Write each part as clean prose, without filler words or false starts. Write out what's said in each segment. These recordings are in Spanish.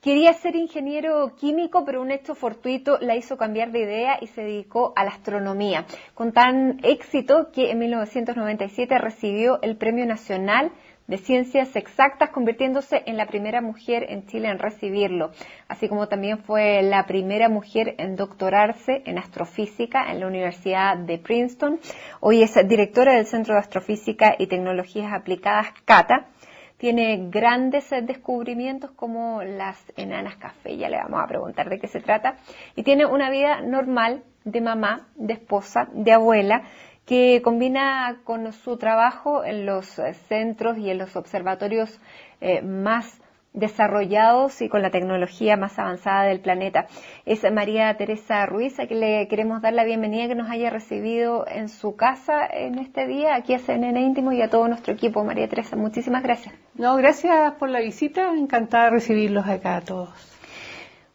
Quería ser ingeniero químico, pero un hecho fortuito la hizo cambiar de idea y se dedicó a la astronomía, con tan éxito que en 1997 recibió el Premio Nacional de Ciencias Exactas, convirtiéndose en la primera mujer en Chile en recibirlo, así como también fue la primera mujer en doctorarse en astrofísica en la Universidad de Princeton. Hoy es directora del Centro de Astrofísica y Tecnologías Aplicadas, CATA. Tiene grandes descubrimientos como las enanas café, ya le vamos a preguntar de qué se trata, y tiene una vida normal de mamá, de esposa, de abuela, que combina con su trabajo en los centros y en los observatorios más desarrollados y con la tecnología más avanzada del planeta. Es María Teresa Ruiz, a quien le queremos dar la bienvenida, que nos haya recibido en su casa en este día, aquí a CNN Íntimo y a todo nuestro equipo. María Teresa, muchísimas gracias. No, gracias por la visita, encantada de recibirlos acá a todos.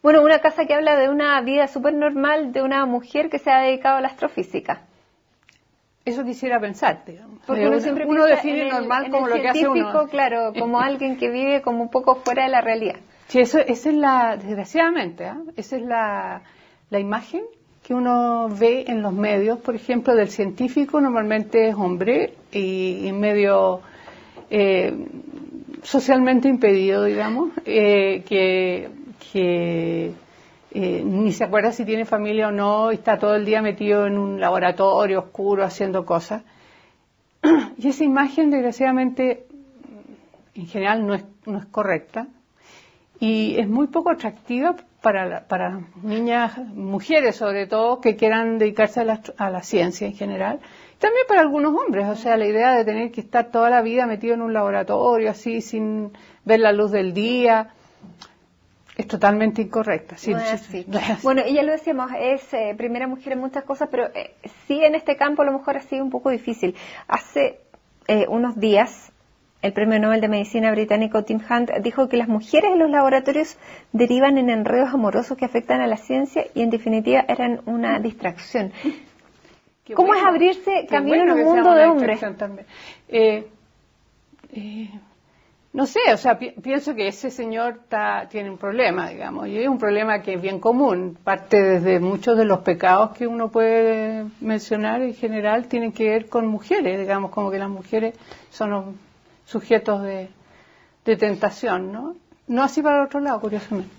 Bueno, una casa que habla de una vida súper normal de una mujer que se ha dedicado a la astrofísica. Eso quisiera pensar, digamos. Porque uno define normal como lo que hace uno. Claro, como alguien que vive como un poco fuera de la realidad. Sí, esa es desgraciadamente, esa es la imagen que uno ve en los medios, por ejemplo, del científico, normalmente es hombre y medio socialmente impedido, digamos, que ni se acuerda si tiene familia o no, y está todo el día metido en un laboratorio oscuro haciendo cosas. Y esa imagen, desgraciadamente, en general no es correcta y es muy poco atractiva para niñas, mujeres sobre todo, que quieran dedicarse a la ciencia en general. También para algunos hombres, o sea, la idea de tener que estar toda la vida metido en un laboratorio así, sin ver la luz del día, es totalmente incorrecta. Sí, no es así. Bueno, y ya lo decíamos, es primera mujer en muchas cosas, pero sí en este campo a lo mejor ha sido un poco difícil. Hace unos días, el Premio Nobel de Medicina británico Tim Hunt dijo que las mujeres en los laboratorios derivan en enredos amorosos que afectan a la ciencia y en definitiva eran una distracción. ¿Cómo es abrirse camino en un mundo de hombres? No sé, o sea, pienso que ese señor tiene un problema, digamos, y es un problema que es bien común, parte desde muchos de los pecados que uno puede mencionar en general tienen que ver con mujeres, digamos, como que las mujeres son los sujetos de tentación, ¿no? No así para el otro lado, curiosamente.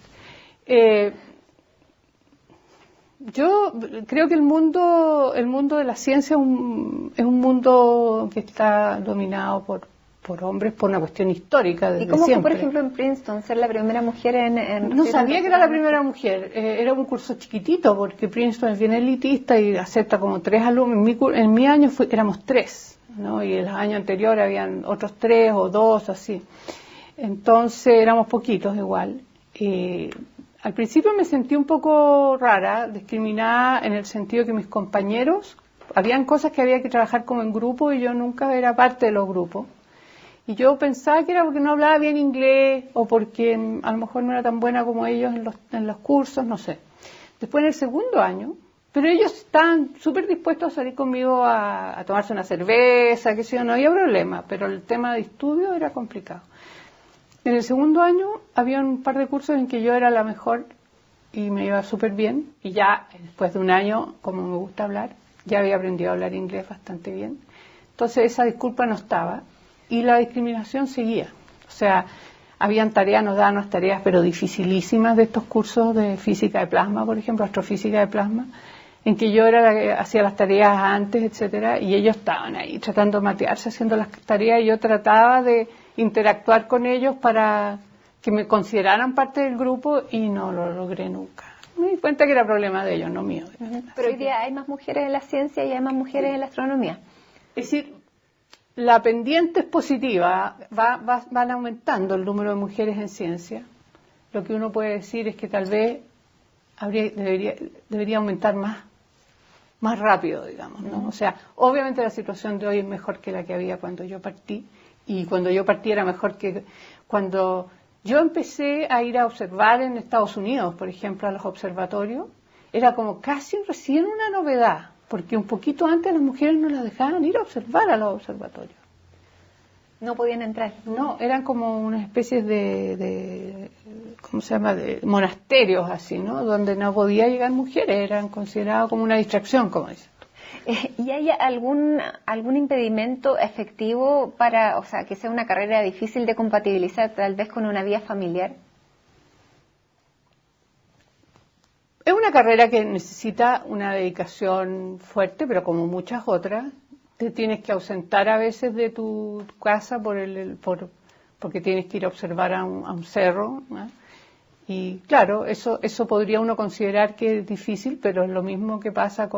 Yo creo que el mundo de la ciencia es un mundo que está dominado por hombres por una cuestión histórica desde siempre. ¿Y cómo fue, siempre. por ejemplo, en Princeton, ser la primera mujer en No sabía que era la primera mujer. Era un curso chiquitito, porque Princeton es bien elitista y acepta como 3 alumnos. En mi año éramos 3, ¿no? Y el año anterior habían otros 3 o 2, así. Entonces éramos poquitos igual. Al principio me sentí un poco rara, discriminada, en el sentido que mis compañeros, habían cosas que había que trabajar como en grupo y yo nunca era parte de los grupos. Y yo pensaba que era porque no hablaba bien inglés o porque a lo mejor no era tan buena como ellos en los cursos, no sé. Después en el segundo año, pero ellos estaban súper dispuestos a salir conmigo a tomarse una cerveza, que sé yo, no había problema, pero el tema de estudio era complicado. En el segundo año había un par de cursos en que yo era la mejor y me iba súper bien. Y ya después de un año, como me gusta hablar, ya había aprendido a hablar inglés bastante bien. Entonces esa disculpa no estaba. Y la discriminación seguía. O sea, habían tareas, nos daban unas tareas, pero dificilísimas de estos cursos de física de plasma, por ejemplo, astrofísica de plasma, en que yo era la que hacía las tareas antes, etcétera, y ellos estaban ahí tratando de matearse, haciendo las tareas, y yo trataba de interactuar con ellos para que me consideraran parte del grupo, y no lo logré nunca. Me di cuenta que era problema de ellos, no mío. Pero hoy día hay más mujeres en la ciencia y hay más mujeres en la astronomía. Es decir, la pendiente es positiva, van aumentando el número de mujeres en ciencia. Lo que uno puede decir es que tal vez debería aumentar más rápido, digamos, ¿no? O sea, obviamente la situación de hoy es mejor que la que había cuando yo partí, y cuando yo partí era mejor que cuando yo empecé a ir a observar en Estados Unidos, por ejemplo, a los observatorios, era como casi recién una novedad. Porque un poquito antes las mujeres no las dejaban ir a observar a los observatorios. No podían entrar. No, eran como una especie de ¿cómo se llama?, de monasterios así, ¿no?, donde no podía llegar mujeres, eran considerados como una distracción, como dicen. ¿Y hay algún impedimento efectivo para, o sea, que sea una carrera difícil de compatibilizar tal vez con una vida familiar? Es una carrera que necesita una dedicación fuerte, pero como muchas otras, te tienes que ausentar a veces de tu casa porque tienes que ir a observar a un cerro, ¿no? Y claro, eso podría uno considerar que es difícil, pero es lo mismo que pasa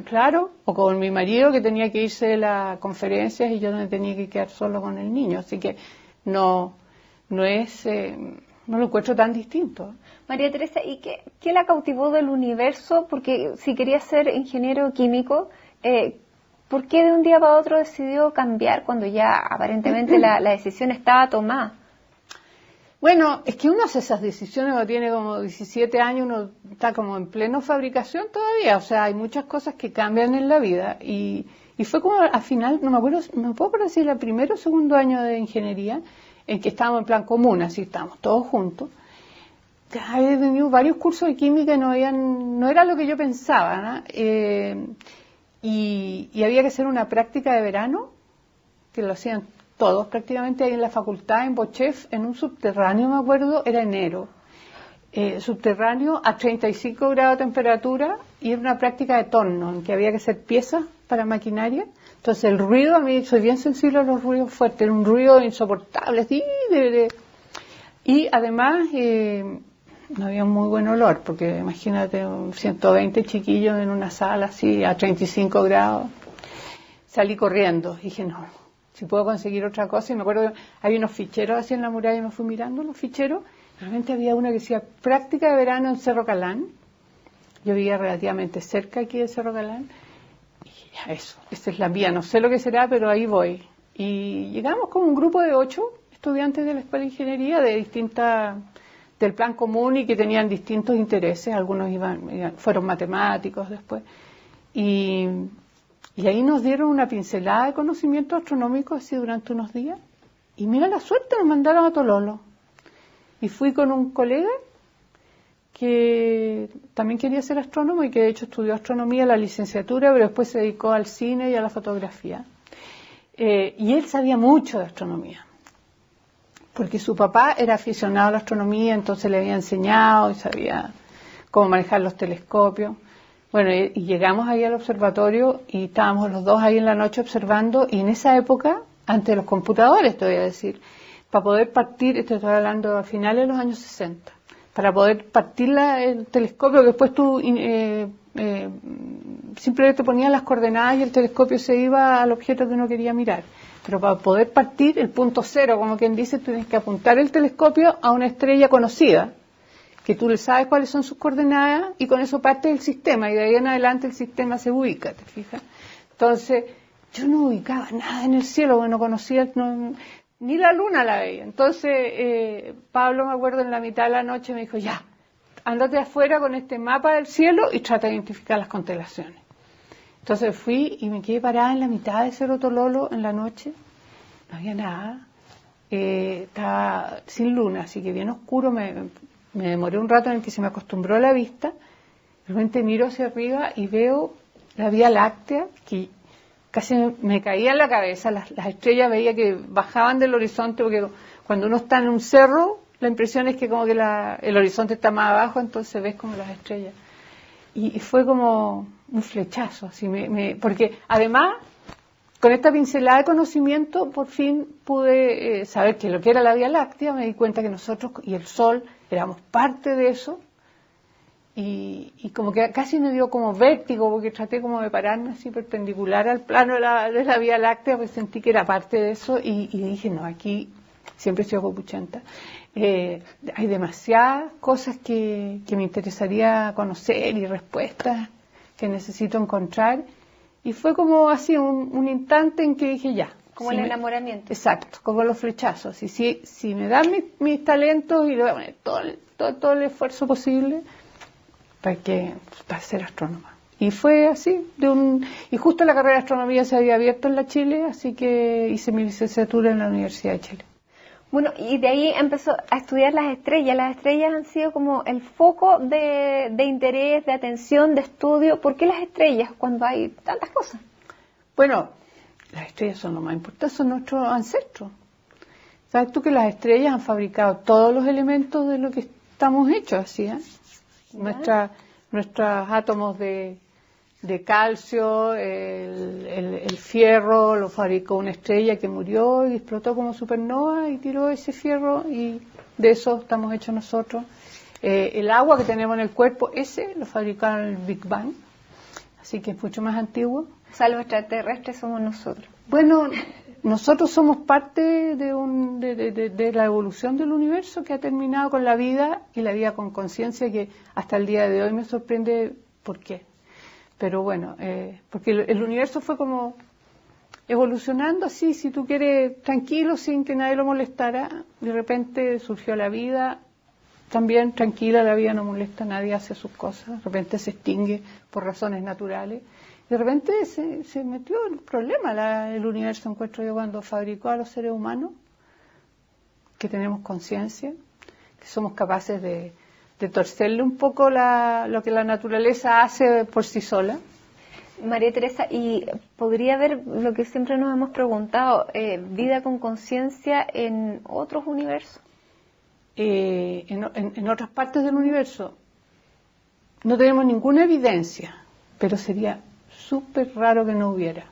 claro, o con mi marido, que tenía que irse de las conferencias y yo no tenía que quedar solo con el niño, así que no lo encuentro tan distinto. María Teresa, ¿y qué la cautivó del universo? Porque si quería ser ingeniero químico, ¿por qué de un día para otro decidió cambiar cuando ya aparentemente la decisión estaba tomada? Bueno, es que uno hace esas decisiones cuando tiene como 17 años, uno está como en pleno fabricación todavía, o sea, hay muchas cosas que cambian en la vida y fue como al final, no me puedo acordar si era el primero o segundo año de ingeniería, en que estábamos en plan común, así estábamos todos juntos. Había tenido varios cursos de química y no era lo que yo pensaba, ¿no? Y había que hacer una práctica de verano, que lo hacían todos prácticamente ahí en la facultad, en Bochef, en un subterráneo, me acuerdo, era enero. Subterráneo a 35 grados de temperatura, y era una práctica de torno, en que había que hacer piezas para maquinaria. Entonces el ruido, a mí soy bien sensible a los ruidos fuertes, era un ruido insoportable, así, y además no había un muy buen olor, porque imagínate 120 chiquillos en una sala así a 35 grados. Salí corriendo, dije no, si puedo conseguir otra cosa. Y me acuerdo que había unos ficheros así en la muralla, y me fui mirando los ficheros. Realmente había uno que decía práctica de verano en Cerro Calán. Yo vivía relativamente cerca aquí de Cerro Calán. Y ya, esta es la mía, no sé lo que será, pero ahí voy. Y llegamos como un grupo de 8 estudiantes de la Escuela de Ingeniería del plan común, y que tenían distintos intereses. Algunos fueron matemáticos después. Y ahí nos dieron una pincelada de conocimiento astronómico así durante unos días. Y mira la suerte, nos mandaron a Tololo. Y fui con un colega que también quería ser astrónomo y que de hecho estudió astronomía, la licenciatura, pero después se dedicó al cine y a la fotografía. Y él sabía mucho de astronomía, porque su papá era aficionado a la astronomía, entonces le había enseñado y sabía cómo manejar los telescopios. Bueno, y llegamos ahí al observatorio y estábamos los dos ahí en la noche observando, y en esa época, antes de los computadores, te voy a decir, para poder partir, estoy hablando a finales de los años 60, para poder partir el telescopio, que después tú simplemente ponías las coordenadas y el telescopio se iba al objeto que uno quería mirar. Pero para poder partir el punto cero, como quien dice, tú tienes que apuntar el telescopio a una estrella conocida, que tú le sabes cuáles son sus coordenadas, y con eso parte el sistema, y de ahí en adelante el sistema se ubica, ¿te fijas? Entonces, yo no ubicaba nada en el cielo, porque no conocía, ni la luna la veía. Entonces, Pablo, me acuerdo, en la mitad de la noche me dijo, ya, ándate afuera con este mapa del cielo y trata de identificar las constelaciones. Entonces fui y me quedé parada en la mitad de Cerro Tololo en la noche, no había nada, estaba sin luna, así que bien oscuro, me demoré un rato en el que se me acostumbró la vista. De repente miro hacia arriba y veo la Vía Láctea, que casi me caía en la cabeza. Las estrellas veía que bajaban del horizonte, porque cuando uno está en un cerro, la impresión es que como que el horizonte está más abajo, entonces ves como las estrellas. Y fue como un flechazo, así porque además, con esta pincelada de conocimiento, por fin pude saber que lo que era la Vía Láctea. Me di cuenta que nosotros y el Sol éramos parte de eso, y como que casi me dio como vértigo, porque traté como de pararme así perpendicular al plano de la Vía Láctea, pues sentí que era parte de eso, y dije, no, aquí siempre estoy copuchenta. Hay demasiadas cosas que me interesaría conocer, y respuestas que necesito encontrar. Y fue como así un instante en que dije ya. Como el enamoramiento. Exacto, como los flechazos. Y si me dan mis talentos, y le voy a poner todo el esfuerzo posible para ser astrónoma. Y fue así, y justo la carrera de astronomía se había abierto en la Chile, así que hice mi licenciatura en la Universidad de Chile. Bueno, y de ahí empezó a estudiar las estrellas. Las estrellas han sido como el foco de interés, de atención, de estudio. ¿Por qué las estrellas cuando hay tantas cosas? Bueno, las estrellas son lo más importante, son nuestros ancestros. ¿Sabes tú que las estrellas han fabricado todos los elementos de lo que estamos hechos así, ¿eh? Nuestros átomos de calcio, el fierro lo fabricó una estrella que murió y explotó como supernova y tiró ese fierro y de eso estamos hechos nosotros. El agua que tenemos en el cuerpo, ese lo fabricaron en el Big Bang, así que es mucho más antiguo. O sea, los extraterrestres somos nosotros. Bueno, nosotros somos parte de la evolución del universo que ha terminado con la vida y la vida con conciencia, que hasta el día de hoy me sorprende por qué. Pero bueno, porque el universo fue como evolucionando así, si tú quieres, tranquilo, sin que nadie lo molestara. De repente surgió la vida, también tranquila, la vida no molesta a nadie, hace sus cosas. De repente se extingue por razones naturales. De repente se metió en problema el universo, encuentro yo, cuando fabricó a los seres humanos, que tenemos conciencia, que somos capaces de torcerle un poco lo que la naturaleza hace por sí sola. María Teresa, ¿y podría haber lo que siempre nos hemos preguntado, vida con conciencia en otros universos? En otras partes del universo no tenemos ninguna evidencia, pero sería súper raro que no hubiera.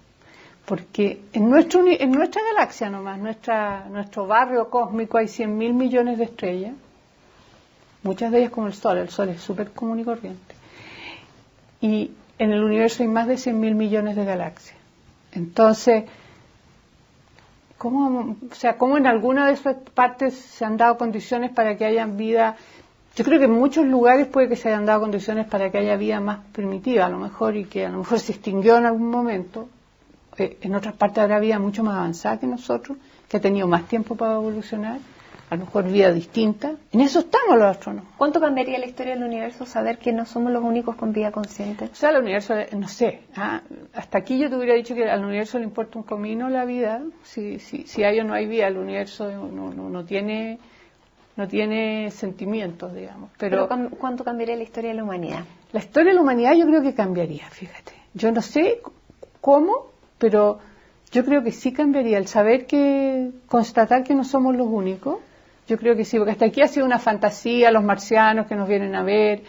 Porque en nuestra galaxia nomás, nuestro barrio cósmico, hay 100.000 millones de estrellas. Muchas de ellas como el Sol es súper común y corriente. Y en el universo hay más de 100.000 millones de galaxias. Entonces, ¿cómo en alguna de esas partes se han dado condiciones para que haya vida? Yo creo que en muchos lugares puede que se hayan dado condiciones para que haya vida más primitiva, a lo mejor, y que a lo mejor se extinguió en algún momento. En otras partes habrá vida mucho más avanzada que nosotros, que ha tenido más tiempo para evolucionar. A lo mejor vida distinta. En eso estamos los astrónomos. ¿Cuánto cambiaría la historia del universo saber que no somos los únicos con vida consciente? O sea, el universo, no sé, hasta aquí yo te hubiera dicho que al universo le importa un comino la vida. Si hay o no hay vida, el universo no tiene sentimientos, digamos. Pero ¿cuánto cambiaría la historia de la humanidad? La historia de la humanidad yo creo que cambiaría, fíjate. Yo no sé cómo, pero yo creo que sí cambiaría. El saber constatar que no somos los únicos. Yo creo que sí, porque hasta aquí ha sido una fantasía, los marcianos que nos vienen a ver.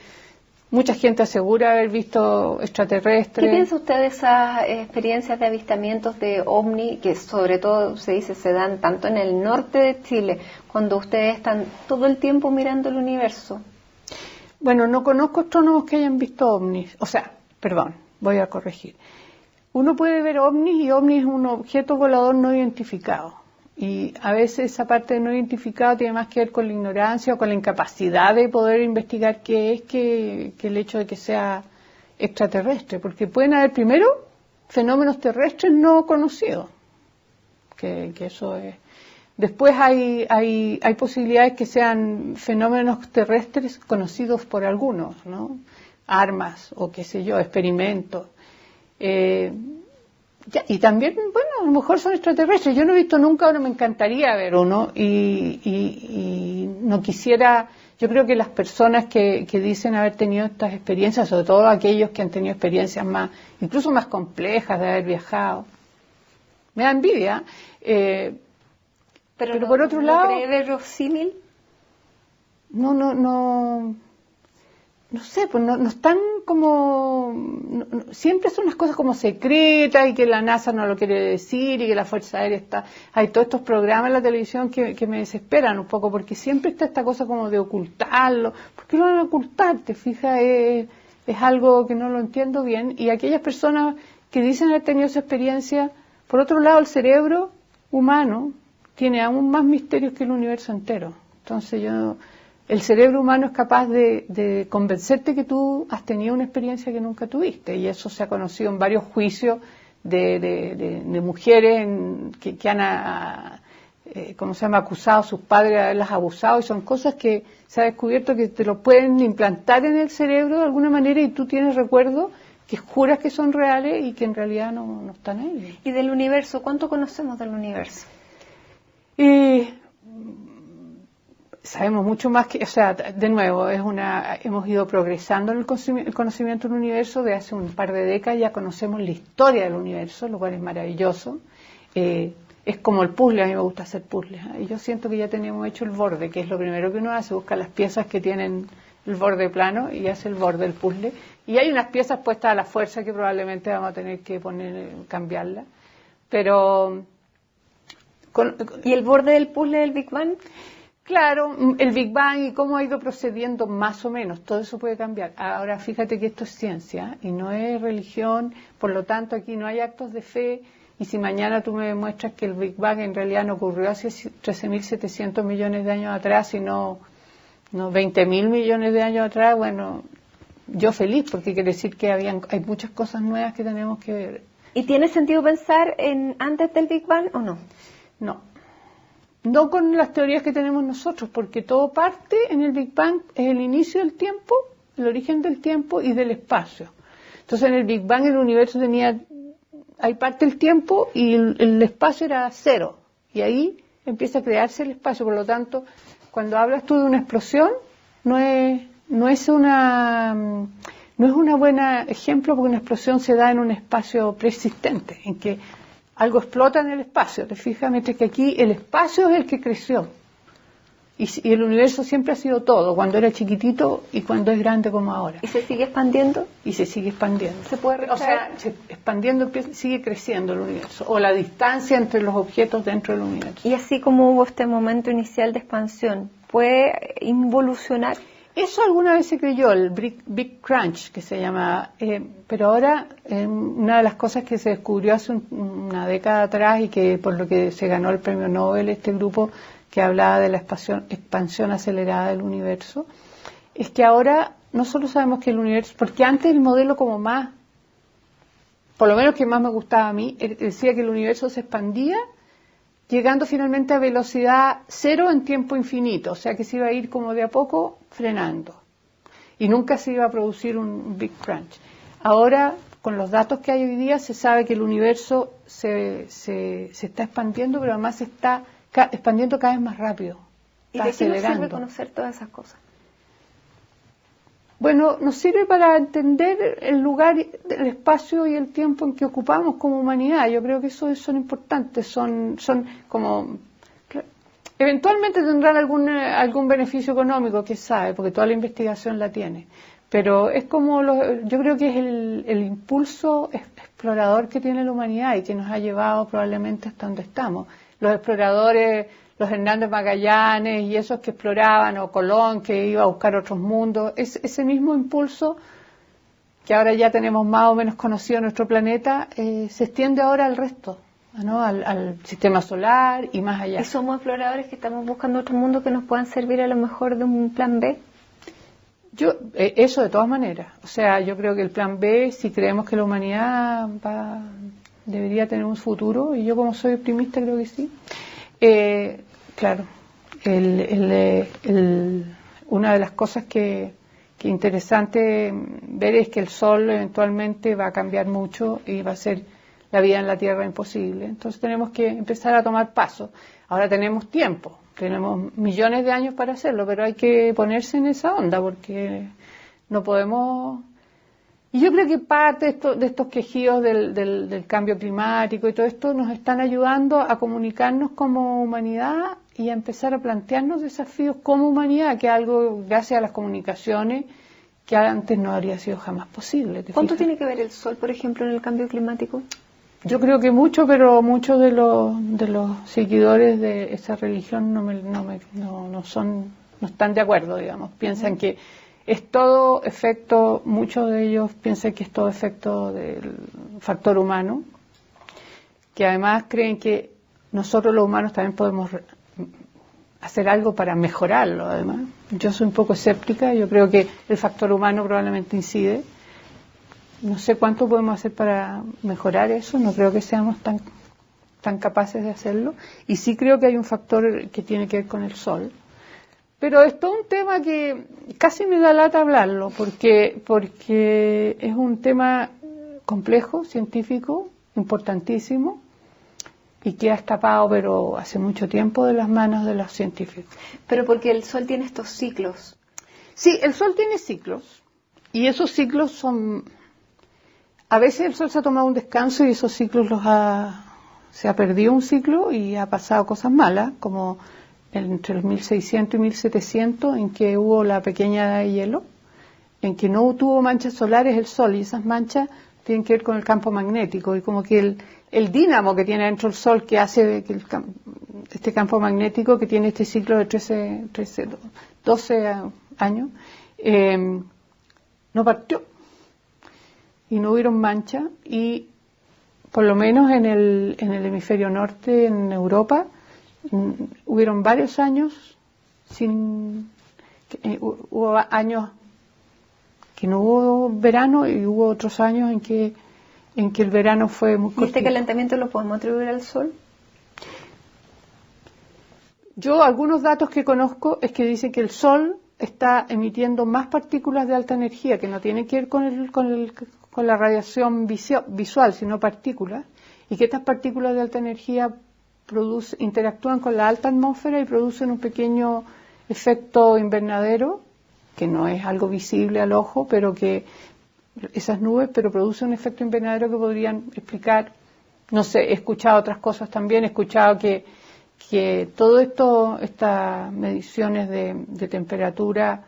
Mucha gente asegura haber visto extraterrestres. ¿Qué piensa usted de esas experiencias de avistamientos de ovni, que sobre todo se dice se dan tanto en el norte de Chile, cuando ustedes están todo el tiempo mirando el universo? Bueno, no conozco astrónomos que hayan visto ovnis. Voy a corregir. Uno puede ver ovnis y ovni es un objeto volador no identificado. Y a veces esa parte de no identificado tiene más que ver con la ignorancia o con la incapacidad de poder investigar qué es que el hecho de que sea extraterrestre. Porque pueden haber primero fenómenos terrestres no conocidos. Que eso es. Después hay posibilidades que sean fenómenos terrestres conocidos por algunos, ¿no? Armas o qué sé yo, experimentos. Y también, bueno, a lo mejor son extraterrestres. Yo no he visto nunca, ahora me encantaría ver uno y no quisiera. Yo creo que las personas que dicen haber tenido estas experiencias, sobre todo aquellos que han tenido experiencias incluso más complejas de haber viajado, me da envidia. Pero por otro lado, ¿cree verosímil? No sé, pues no están como. Siempre son unas cosas como secretas y que la NASA no lo quiere decir y que la Fuerza Aérea está. Hay todos estos programas en la televisión que me desesperan un poco porque siempre está esta cosa como de ocultarlo. ¿Por qué lo van a ocultar? ¿Te fijas? Es algo que no lo entiendo bien. Y aquellas personas que dicen haber tenido esa experiencia, por otro lado, el cerebro humano tiene aún más misterios que el universo entero. Entonces el cerebro humano es capaz de convencerte que tú has tenido una experiencia que nunca tuviste, y eso se ha conocido en varios juicios de mujeres que han acusado a sus padres de haberlas abusado, y son cosas que se ha descubierto que te lo pueden implantar en el cerebro de alguna manera y tú tienes recuerdos que juras que son reales y que en realidad no están ahí. ¿Y del universo? ¿Cuánto conocemos del universo? Sabemos mucho más que, o sea, de nuevo, hemos ido progresando en el conocimiento del universo. De hace un par de décadas ya conocemos la historia del universo, lo cual es maravilloso. Es como el puzzle, a mí me gusta hacer puzzles, ¿eh? Y yo siento que ya tenemos hecho el borde, que es lo primero que uno hace, busca las piezas que tienen el borde plano y hace el borde del puzzle. Y hay unas piezas puestas a la fuerza que probablemente vamos a tener que cambiarlas. Pero... ¿Y el borde del puzzle del Big Bang? Claro, el Big Bang y cómo ha ido procediendo más o menos, todo eso puede cambiar. Ahora fíjate que esto es ciencia y no es religión, por lo tanto aquí no hay actos de fe. Y si mañana tú me demuestras que el Big Bang en realidad no ocurrió hace 13.700 millones de años atrás, sino 20.000 millones de años atrás, bueno, yo feliz, porque quiere decir que hay muchas cosas nuevas que tenemos que ver. ¿Y tiene sentido pensar en antes del Big Bang o no? No con las teorías que tenemos nosotros, porque todo parte en el Big Bang, es el inicio del tiempo, el origen del tiempo y del espacio. Entonces en el Big Bang el universo hay parte del tiempo y el espacio era cero. Y ahí empieza a crearse el espacio. Por lo tanto, cuando hablas tú de una explosión, no es una buena ejemplo, porque una explosión se da en un espacio preexistente, en que algo explota en el espacio, te fijas, mientras que aquí el espacio es el que creció. Y el universo siempre ha sido todo, cuando era chiquitito y cuando es grande como ahora. ¿Y se sigue expandiendo? Y se sigue expandiendo. ¿Se puede retraer? O sea, expandiendo, sigue creciendo el universo, o la distancia entre los objetos dentro del universo. Y así como hubo este momento inicial de expansión, ¿puede involucionar? Eso alguna vez se creyó, el Big Crunch, que se llama, pero ahora una de las cosas que se descubrió hace una década atrás y que por lo que se ganó el premio Nobel, este grupo que hablaba de la expansión acelerada del universo, es que ahora no solo sabemos que el universo, porque antes el modelo como más, por lo menos que más me gustaba a mí, decía que el universo se expandía llegando finalmente a velocidad cero en tiempo infinito, o sea que se iba a ir como de a poco frenando y nunca se iba a producir un Big Crunch. Ahora, con los datos que hay hoy día, se sabe que el universo se está expandiendo, pero además se está expandiendo cada vez más rápido. ¿Y de qué nos sirve conocer todas esas cosas? Bueno, nos sirve para entender el lugar, el espacio y el tiempo en que ocupamos como humanidad. Yo creo que eso son importantes, son como... Eventualmente tendrán algún beneficio económico, quién sabe, porque toda la investigación la tiene. Pero es como, yo creo que es el impulso explorador que tiene la humanidad y que nos ha llevado probablemente hasta donde estamos. Los exploradores, los Hernández Magallanes y esos que exploraban, o Colón que iba a buscar otros mundos, ese mismo impulso que ahora ya tenemos más o menos conocido nuestro planeta, se extiende ahora al resto, ¿no? Al sistema solar y más allá. ¿Y somos exploradores que estamos buscando otro mundo que nos puedan servir a lo mejor de un plan B? Eso de todas maneras. O sea, yo creo que el plan B, si creemos que la humanidad debería tener un futuro, y yo como soy optimista creo que sí. Claro, una de las cosas que es interesante ver es que el Sol eventualmente va a cambiar mucho y va a ser la vida en la Tierra imposible. Entonces tenemos que empezar a tomar pasos. Ahora tenemos tiempo, tenemos millones de años para hacerlo, pero hay que ponerse en esa onda porque no podemos... Y yo creo que parte de estos quejidos del cambio climático y todo esto nos están ayudando a comunicarnos como humanidad y a empezar a plantearnos desafíos como humanidad, que es algo, gracias a las comunicaciones, que antes no habría sido jamás posible. ¿Cuánto tiene que ver el Sol, por ejemplo, en el cambio climático? Yo creo que mucho, pero muchos de los seguidores de esa religión no están de acuerdo, digamos. Piensan que es todo efecto, muchos de ellos piensan que es todo efecto del factor humano, que además creen que nosotros los humanos también podemos hacer algo para mejorarlo, además. Yo soy un poco escéptica, yo creo que el factor humano probablemente incide. No sé cuánto podemos hacer para mejorar eso, no creo que seamos tan capaces de hacerlo. Y sí creo que hay un factor que tiene que ver con el Sol. Pero es todo un tema que casi me da lata hablarlo, porque es un tema complejo, científico, importantísimo, y que ha escapado, pero hace mucho tiempo, de las manos de los científicos. Pero porque el Sol tiene estos ciclos. Sí, el Sol tiene ciclos, y esos ciclos son... A veces el Sol se ha tomado un descanso y esos ciclos se ha perdido un ciclo y ha pasado cosas malas, como entre los 1600 y 1700, en que hubo la pequeña edad de hielo, en que no tuvo manchas solares el Sol, y esas manchas tienen que ver con el campo magnético, y como que el dínamo que tiene dentro el Sol, que hace que este campo magnético, que tiene este ciclo de 12 años, no partió, y no hubieron manchas, y por lo menos en el hemisferio norte, en Europa, hubieron varios años hubo años que no hubo verano, y hubo otros años en que el verano fue muy corto. ¿Y este calentamiento lo podemos atribuir al Sol? Yo, algunos datos que conozco es que dicen que el Sol está emitiendo más partículas de alta energía, que no tienen que ver con la radiación visual, sino partículas, y que estas partículas de alta energía interactúan con la alta atmósfera y producen un pequeño efecto invernadero, que no es algo visible al ojo, pero que esas nubes, pero producen un efecto invernadero que podrían explicar, no sé, he escuchado otras cosas también, he escuchado que todo esto, estas mediciones de temperatura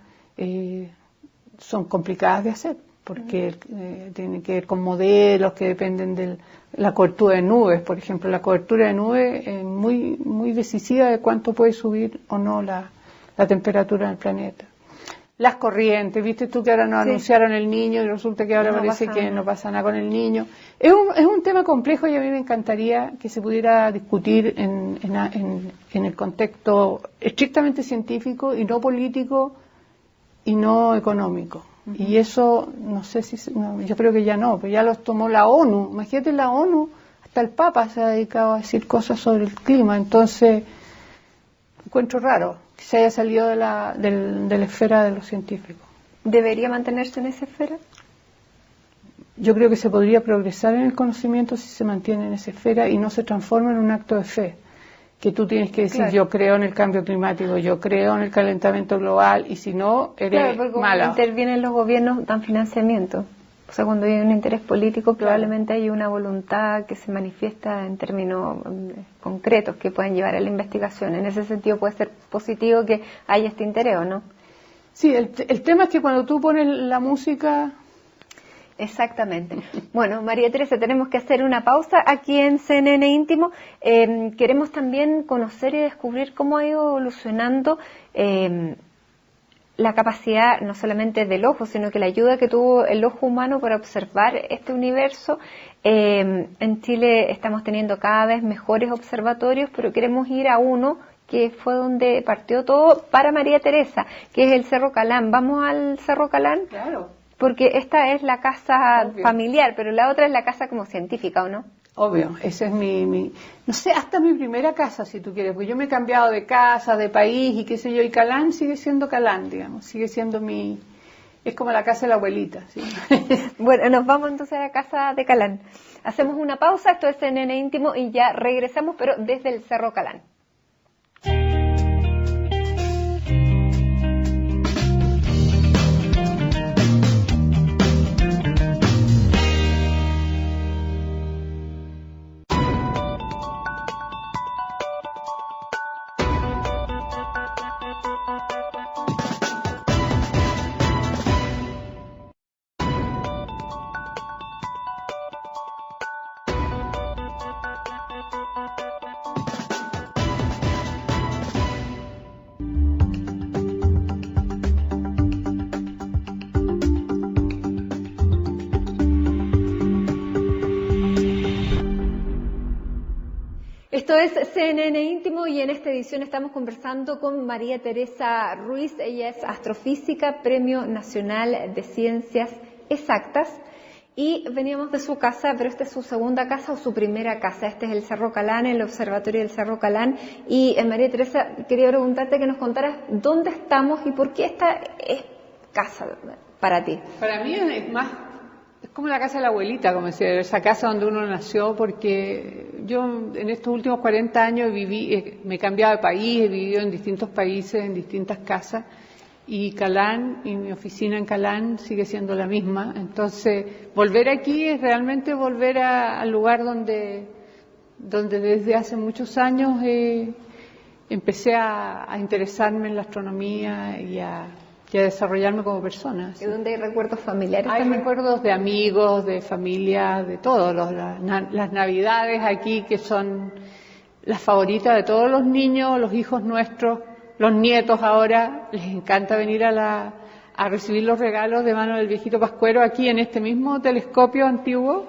son complicadas de hacer, porque tienen que ver con modelos que dependen de la cobertura de nubes. Por ejemplo, la cobertura de nubes es muy, muy decisiva de cuánto puede subir o no la temperatura del planeta. Las corrientes, viste tú que ahora nos anunciaron el niño y resulta que ahora parece que no pasa nada con el niño. Es un tema complejo, y a mí me encantaría que se pudiera discutir en el contexto estrictamente científico y no político y no económico. Y eso, no sé yo creo que ya no, pero ya los tomó la ONU. Imagínate, la ONU, hasta el Papa se ha dedicado a decir cosas sobre el clima. Entonces, encuentro raro que se haya salido de la esfera de los científicos. ¿Debería mantenerse en esa esfera? Yo creo que se podría progresar en el conocimiento si se mantiene en esa esfera y no se transforma en un acto de fe, que tú tienes que decir, claro, yo creo en el cambio climático, yo creo en el calentamiento global, y si no, eres mala. Cuando intervienen los gobiernos, dan financiamiento. O sea, cuando hay un interés político, probablemente hay una voluntad que se manifiesta en términos concretos que pueden llevar a la investigación. En ese sentido puede ser positivo que haya este interés, ¿o no? Sí, el tema es que cuando tú pones la música... Exactamente. Bueno, María Teresa, tenemos que hacer una pausa aquí en CNN Íntimo. Queremos también conocer y descubrir cómo ha ido evolucionando la capacidad no solamente del ojo, sino que la ayuda que tuvo el ojo humano para observar este universo. En Chile estamos teniendo cada vez mejores observatorios, pero queremos ir a uno que fue donde partió todo para María Teresa, que es el Cerro Calán. ¿Vamos al Cerro Calán? Claro. Porque esta es la casa familiar, pero la otra es la casa como científica, ¿o no? Obvio, esa es no sé, hasta mi primera casa, si tú quieres, porque yo me he cambiado de casa, de país y qué sé yo, y Calán sigue siendo Calán, digamos, sigue siendo es como la casa de la abuelita, ¿sí? Bueno, nos vamos entonces a la casa de Calán. Hacemos una pausa, esto es CNN Íntimo, y ya regresamos, pero desde el Cerro Calán. Esto es CNN Íntimo, y en esta edición estamos conversando con María Teresa Ruiz. Ella es astrofísica, Premio Nacional de Ciencias Exactas, y veníamos de su casa, pero esta es su segunda casa o su primera casa. Este es el Cerro Calán, el observatorio del Cerro Calán. Y María Teresa, quería preguntarte que nos contaras dónde estamos y por qué esta es casa para ti. Para mí es como la casa de la abuelita, como decía, esa casa donde uno nació, porque yo en estos últimos 40 años me he cambiado de país, he vivido en distintos países, en distintas casas, y Calán y mi oficina en Calán sigue siendo la misma. Entonces, volver aquí es realmente volver al lugar donde desde hace muchos años empecé a interesarme en la astronomía y a desarrollarme como persona. ¿Y dónde hay recuerdos familiares? Hay recuerdos de amigos, de familia, de todo. Las navidades aquí, que son las favoritas de todos los niños, los hijos nuestros, los nietos ahora, les encanta venir a recibir los regalos de mano del viejito Pascuero aquí en este mismo telescopio antiguo.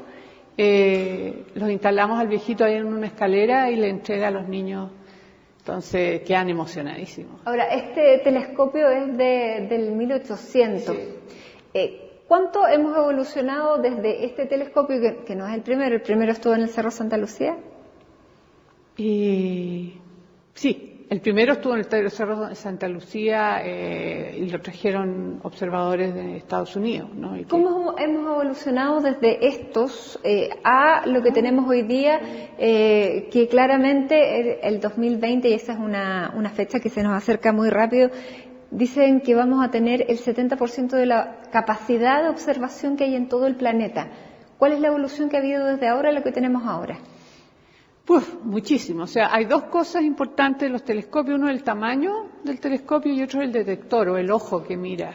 Los instalamos al viejito ahí en una escalera y le entrega a los niños. Entonces quedan emocionadísimos. Ahora, este telescopio es del 1800. Sí. ¿Cuánto hemos evolucionado desde este telescopio, que no es el primero estuvo en el Cerro Santa Lucía? Sí. El primero estuvo en el Cerro de Santa Lucía y lo trajeron observadores de Estados Unidos, ¿no? ¿Cómo hemos evolucionado desde estos a lo que tenemos hoy día? Que claramente el 2020, y esa es una fecha que se nos acerca muy rápido, dicen que vamos a tener el 70% de la capacidad de observación que hay en todo el planeta. ¿Cuál es la evolución que ha habido desde ahora a lo que tenemos ahora? Pues muchísimo. O sea, hay dos cosas importantes de los telescopios. Uno es el tamaño del telescopio y otro es el detector o el ojo que mira.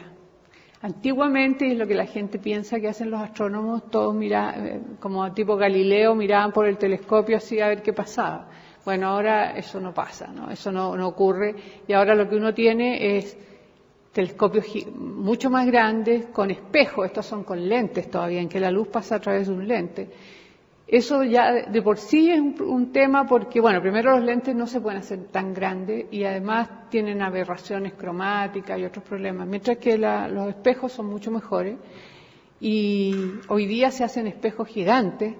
Antiguamente, es lo que la gente piensa que hacen los astrónomos, todos miraban, como tipo Galileo, miraban por el telescopio así a ver qué pasaba. Bueno, ahora eso no pasa, ¿no? Eso no ocurre. Y ahora lo que uno tiene es telescopios mucho más grandes, con espejos. Estos son con lentes todavía, en que la luz pasa a través de un lente. Eso ya de por sí es un tema porque, bueno, primero los lentes no se pueden hacer tan grandes y además tienen aberraciones cromáticas y otros problemas, mientras que los espejos son mucho mejores y hoy día se hacen espejos gigantes,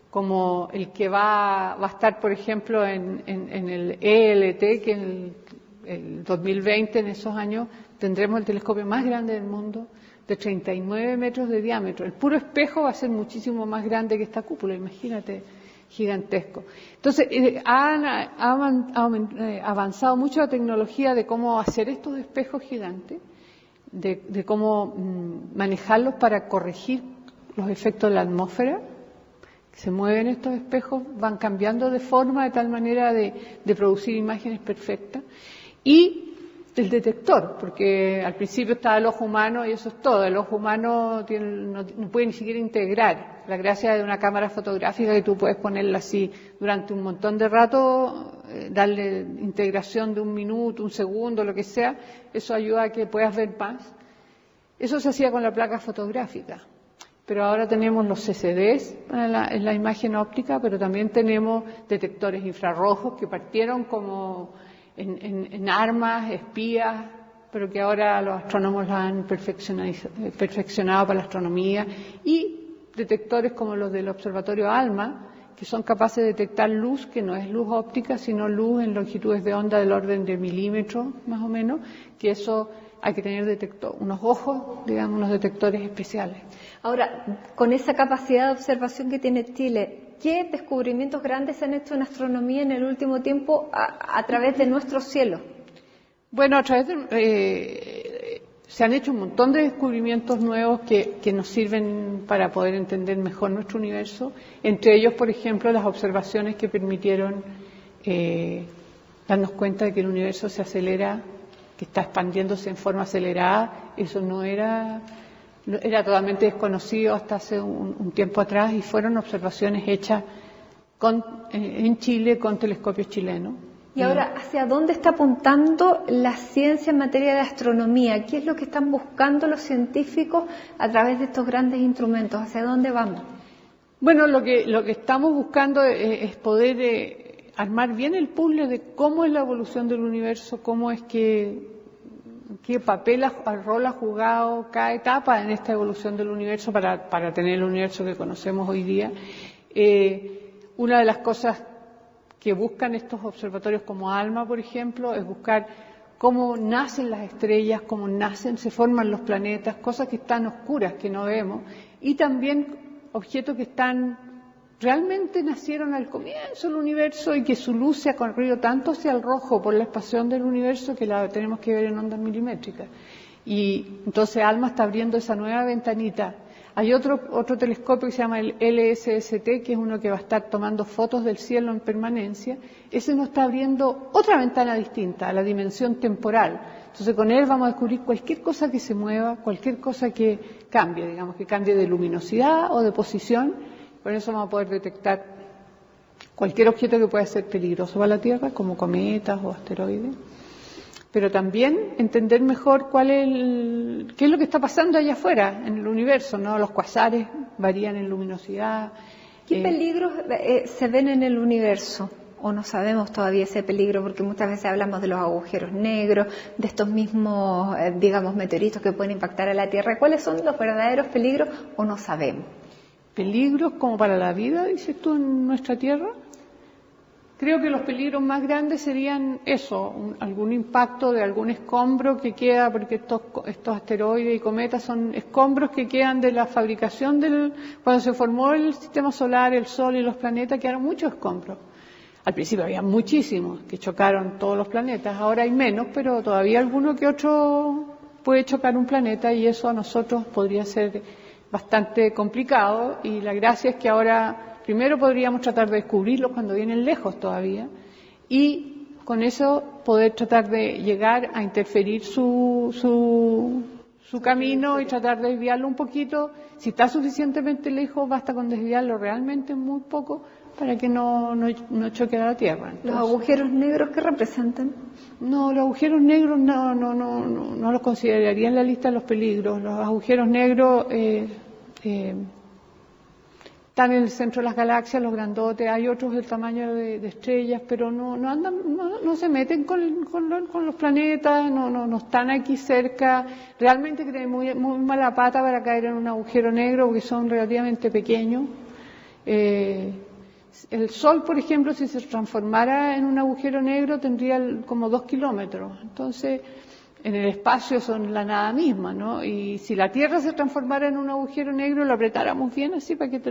como el que va a estar, por ejemplo, en el ELT, que en el 2020, en esos años, tendremos el telescopio más grande del mundo, de 39 metros de diámetro. El puro espejo va a ser muchísimo más grande que esta cúpula, imagínate, gigantesco. Entonces, ha avanzado mucho la tecnología de cómo hacer estos espejos gigantes, de cómo manejarlos para corregir los efectos de la atmósfera. Se mueven estos espejos, van cambiando de forma de tal manera de producir imágenes perfectas. Y el detector, porque al principio estaba el ojo humano y eso es todo. El ojo humano no puede ni siquiera integrar. La gracia de una cámara fotográfica que tú puedes ponerla así durante un montón de rato, darle integración de 1 minuto, 1 segundo, lo que sea, eso ayuda a que puedas ver más. Eso se hacía con la placa fotográfica. Pero ahora tenemos los CCDs en la imagen óptica, pero también tenemos detectores infrarrojos que partieron como en armas, espías, pero que ahora los astrónomos la han perfeccionado para la astronomía, y detectores como los del observatorio ALMA, que son capaces de detectar luz que no es luz óptica, sino luz en longitudes de onda del orden de milímetros, más o menos, que eso hay que tener unos ojos, digamos, unos detectores especiales. Ahora, con esa capacidad de observación que tiene Chile, ¿qué descubrimientos grandes se han hecho en astronomía en el último tiempo a través de nuestro cielo? Bueno, a través se han hecho un montón de descubrimientos nuevos que nos sirven para poder entender mejor nuestro universo. Entre ellos, por ejemplo, las observaciones que permitieron darnos cuenta de que el universo se acelera, que está expandiéndose en forma acelerada. Eso era totalmente desconocido hasta hace un tiempo atrás, y fueron observaciones hechas en Chile con telescopios chilenos. Y ahora, ¿hacia dónde está apuntando la ciencia en materia de astronomía? ¿Qué es lo que están buscando los científicos a través de estos grandes instrumentos? ¿Hacia dónde vamos? Bueno, lo que estamos buscando es poder armar bien el puzzle de cómo es la evolución del universo, cómo es qué rol ha jugado cada etapa en esta evolución del universo para tener el universo que conocemos hoy día. Una de las cosas que buscan estos observatorios como ALMA, por ejemplo, es buscar cómo nacen las estrellas, cómo se forman los planetas, cosas que están oscuras, que no vemos. y también objetos que realmente nacieron al comienzo del universo y que su luz se ha corrido tanto hacia el rojo por la expansión del universo que la tenemos que ver en ondas milimétricas. Y entonces ALMA está abriendo esa nueva ventanita. Hay otro telescopio que se llama el LSST, que es uno que va a estar tomando fotos del cielo en permanencia. Ese nos está abriendo otra ventana distinta, a la dimensión temporal. Entonces con él vamos a descubrir cualquier cosa que se mueva, cualquier cosa que cambie, digamos, que cambie de luminosidad o de posición. Con eso vamos a poder detectar cualquier objeto que pueda ser peligroso para la Tierra, como cometas o asteroides. Pero también entender mejor qué es lo que está pasando allá afuera, en el universo, ¿no? Los cuasares varían en luminosidad. ¿Qué peligros se ven en el universo? ¿O no sabemos todavía ese peligro? Porque muchas veces hablamos de los agujeros negros, de estos mismos, digamos, meteoritos que pueden impactar a la Tierra. ¿Cuáles son los verdaderos peligros o no sabemos? ¿Peligros como para la vida, dices tú, en nuestra Tierra? Creo que los peligros más grandes serían eso, algún impacto de algún escombro que queda, porque estos asteroides y cometas son escombros que quedan de la fabricación cuando se formó el sistema solar, el Sol y los planetas, quedaron muchos escombros. Al principio había muchísimos que chocaron todos los planetas, ahora hay menos, pero todavía alguno que otro puede chocar un planeta y eso a nosotros podría ser bastante complicado, y la gracia es que ahora primero podríamos tratar de descubrirlos cuando vienen lejos todavía y con eso poder tratar de llegar a interferir su camino y tratar de desviarlo un poquito. Si está suficientemente lejos, basta con desviarlo realmente muy poco para que no choque a la Tierra. Entonces, ¿los agujeros negros qué representan? No, los agujeros negros no los consideraría en la lista de los peligros. Los agujeros negros están en el centro de las galaxias, los grandotes. Hay otros del tamaño de estrellas, pero no se meten con los planetas, no están aquí cerca. Realmente tienen muy mala pata para caer en un agujero negro porque son relativamente pequeños. El Sol, por ejemplo, si se transformara en un agujero negro, tendría como 2 kilómetros. Entonces, en el espacio son la nada misma, ¿no? Y si la Tierra se transformara en un agujero negro, lo apretáramos bien así para que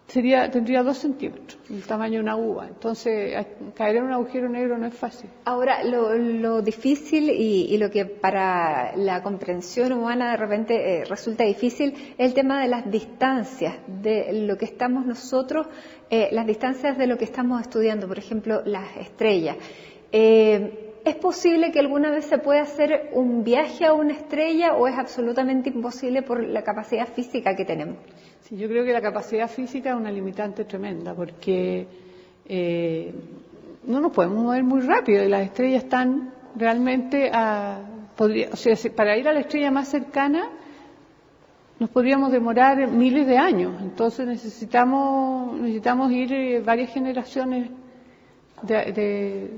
tendría 2 centímetros, el tamaño de una uva. Entonces, caer en un agujero negro no es fácil. Ahora, lo difícil y lo que para la comprensión humana de repente resulta difícil es el tema de las distancias, de lo que estamos nosotros, las distancias de lo que estamos estudiando, por ejemplo, las estrellas. ¿Es posible que alguna vez se pueda hacer un viaje a una estrella o es absolutamente imposible por la capacidad física que tenemos? Sí, yo creo que la capacidad física es una limitante tremenda porque no nos podemos mover muy rápido y las estrellas están realmente para ir a la estrella más cercana nos podríamos demorar miles de años. Entonces necesitamos ir varias generaciones de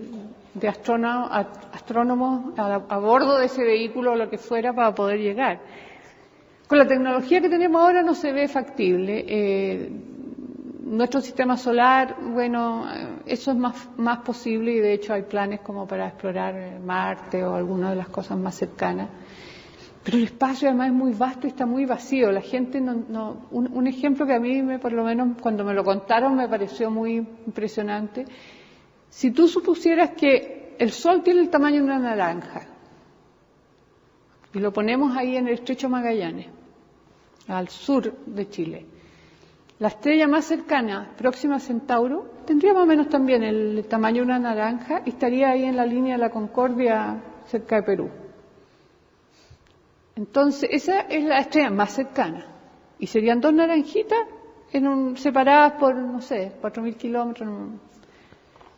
astrónomos a bordo de ese vehículo o lo que fuera para poder llegar. Con la tecnología que tenemos ahora no se ve factible. Nuestro sistema solar, bueno, eso es más posible y de hecho hay planes como para explorar Marte o alguna de las cosas más cercanas. Pero el espacio además es muy vasto y está muy vacío. La gente un ejemplo que a mí, por lo menos cuando me lo contaron, me pareció muy impresionante. Si tú supusieras que el Sol tiene el tamaño de una naranja y lo ponemos ahí en el Estrecho Magallanes, al sur de Chile, la estrella más cercana, próxima a Centauro, tendría más o menos también el tamaño de una naranja y estaría ahí en la línea de la Concordia, cerca de Perú. Entonces, esa es la estrella más cercana. Y serían 2 naranjitas separadas por, 4.000 kilómetros.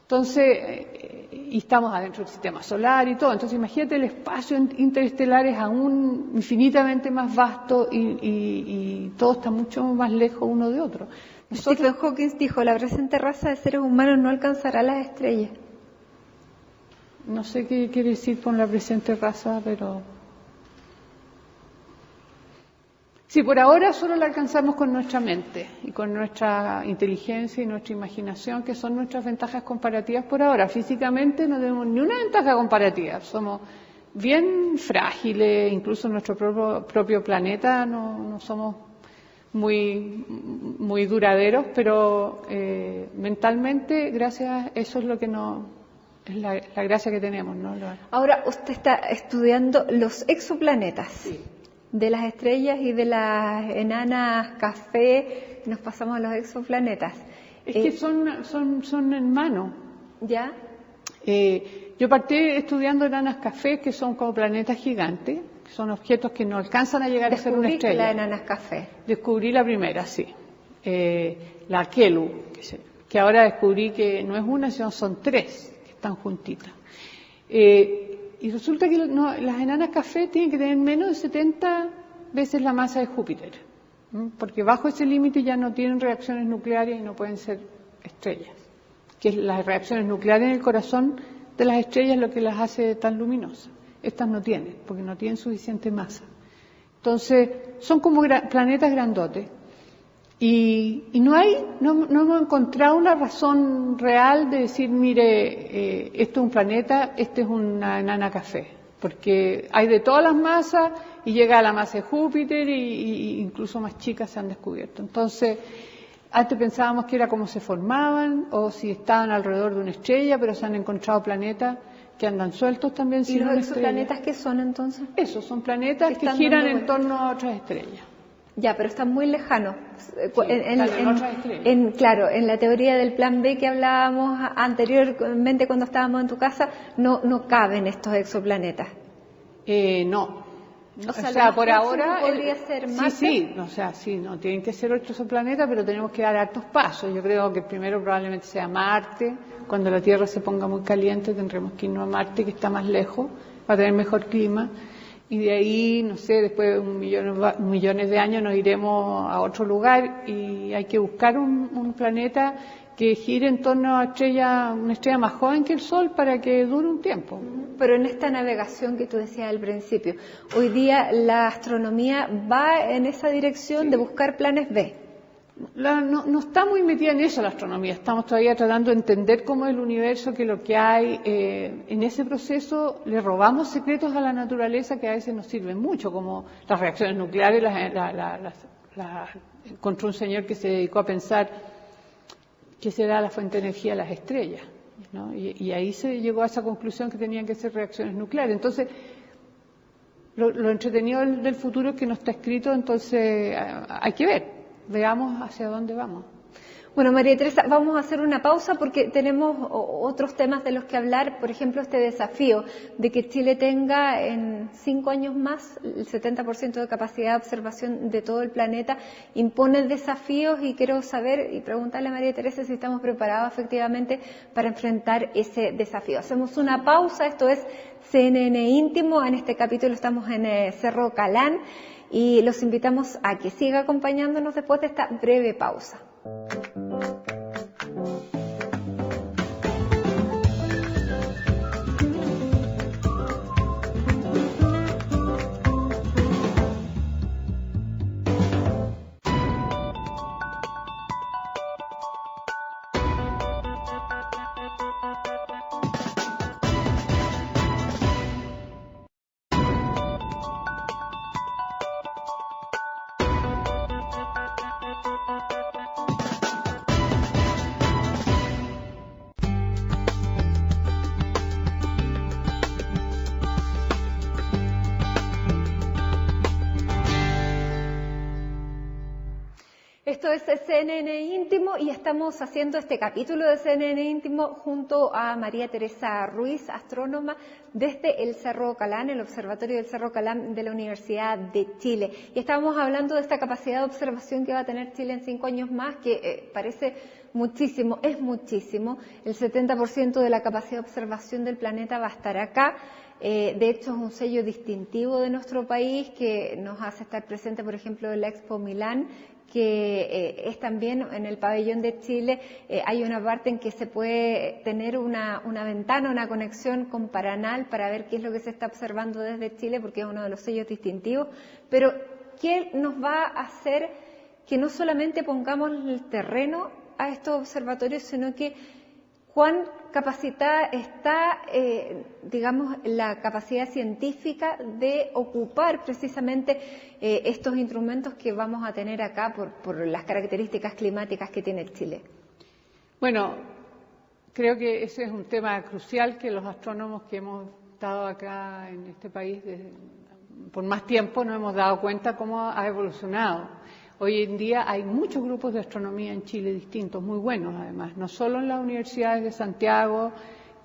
Entonces, y estamos adentro del sistema solar y todo. Entonces, imagínate, el espacio interestelar es aún infinitamente más vasto y todo está mucho más lejos uno de otro. Stephen Hawking dijo, la presente raza de seres humanos no alcanzará las estrellas. No sé qué quiere decir con la presente raza, pero... Sí, por ahora solo la alcanzamos con nuestra mente y con nuestra inteligencia y nuestra imaginación, que son nuestras ventajas comparativas por ahora. Físicamente no tenemos ni una ventaja comparativa, somos bien frágiles, incluso en nuestro propio planeta no somos muy duraderos, pero mentalmente, gracias, eso es lo que es la gracia que tenemos, ¿no? Ahora usted está estudiando los exoplanetas. Sí. De las estrellas y de las enanas café, nos pasamos a los exoplanetas. Es que son hermanos. ¿Ya? Yo partí estudiando enanas café, que son como planetas gigantes, que son objetos que no alcanzan a llegar a ser una estrella. La enanas café. Descubrí la primera, sí. La Kelu, que ahora descubrí que no es una, sino son tres, que están juntitas. Y resulta que las enanas café tienen que tener menos de 70 veces la masa de Júpiter, porque bajo ese límite ya no tienen reacciones nucleares y no pueden ser estrellas. Que las reacciones nucleares en el corazón de las estrellas es lo que las hace tan luminosas. Estas no tienen, porque no tienen suficiente masa. Entonces, son como planetas grandotes. Y no hemos encontrado una razón real de decir, mire, esto es un planeta, este es una enana café, porque hay de todas las masas y llega a la masa de Júpiter y incluso más chicas se han descubierto. Entonces, antes pensábamos que era cómo se formaban o si estaban alrededor de una estrella, pero se han encontrado planetas que andan sueltos también. ¿Y los exoplanetas qué son entonces? Esos son planetas que giran en torno a otras estrellas. Ya, pero están muy lejanos. Sí, claro, en la teoría del plan B que hablábamos anteriormente cuando estábamos en tu casa, no caben estos exoplanetas. No. O sea por ahora podría ser Marte. Sí, no tienen que ser otro exoplaneta, pero tenemos que dar hartos pasos. Yo creo que primero probablemente sea Marte. Cuando la Tierra se ponga muy caliente tendremos que irnos a Marte, que está más lejos, va a tener mejor clima. Y de ahí, no sé, después de millones de años nos iremos a otro lugar y hay que buscar un planeta que gire en torno a una estrella más joven que el Sol para que dure un tiempo. Pero en esta navegación que tú decías al principio, hoy día la astronomía va en esa dirección de buscar planes B. No está muy metida en eso la astronomía, estamos todavía tratando de entender cómo es el universo, qué es lo que hay. En ese proceso le robamos secretos a la naturaleza que a veces nos sirven mucho, como las reacciones nucleares. Encontró un señor que se dedicó a pensar qué será la fuente de energía de las estrellas, ¿no? Y ahí se llegó a esa conclusión que tenían que ser reacciones nucleares. Entonces, lo entretenido del futuro es que no está escrito, entonces hay que ver. Veamos hacia dónde vamos. Bueno, María Teresa, vamos a hacer una pausa porque tenemos otros temas de los que hablar. Por ejemplo, este desafío de que Chile tenga en 5 años más el 70% de capacidad de observación de todo el planeta impone desafíos y quiero saber y preguntarle a María Teresa si estamos preparados efectivamente para enfrentar ese desafío. Hacemos una pausa, esto es CNN Íntimo, en este capítulo estamos en Cerro Calán. Y los invitamos a que siga acompañándonos después de esta breve pausa. Esto es CNN Íntimo y estamos haciendo este capítulo de CNN Íntimo junto a María Teresa Ruiz, astrónoma desde el Cerro Calán, el Observatorio del Cerro Calán de la Universidad de Chile. Y estábamos hablando de esta capacidad de observación que va a tener Chile en 5 años más, que parece muchísimo, es muchísimo. El 70% de la capacidad de observación del planeta va a estar acá. De hecho, es un sello distintivo de nuestro país que nos hace estar presente, por ejemplo, en la Expo Milán, que es también en el pabellón de Chile. Hay una parte en que se puede tener una ventana, una conexión con Paranal para ver qué es lo que se está observando desde Chile, porque es uno de los sellos distintivos. Pero, ¿qué nos va a hacer que no solamente pongamos el terreno a estos observatorios, sino que ¿cuán capacitada está, digamos, la capacidad científica de ocupar precisamente estos instrumentos que vamos a tener acá por las características climáticas que tiene Chile? Bueno, creo que ese es un tema crucial que los astrónomos que hemos estado acá en este país por más tiempo nos hemos dado cuenta cómo ha evolucionado. Hoy en día hay muchos grupos de astronomía en Chile distintos, muy buenos además, no solo en las universidades de Santiago,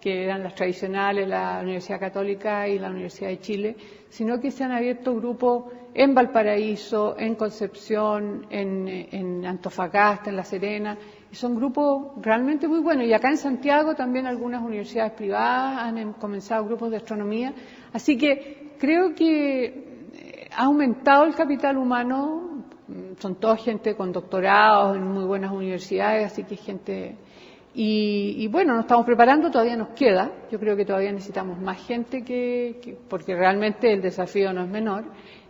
que eran las tradicionales, la Universidad Católica y la Universidad de Chile, sino que se han abierto grupos en Valparaíso, en Concepción, en Antofagasta, en La Serena, y son grupos realmente muy buenos. Y acá en Santiago también algunas universidades privadas han comenzado grupos de astronomía, así que creo que ha aumentado el capital humano. Son toda gente con doctorados en muy buenas universidades, así que gente... Y bueno, nos estamos preparando, todavía nos queda. Yo creo que todavía necesitamos más gente porque realmente el desafío no es menor,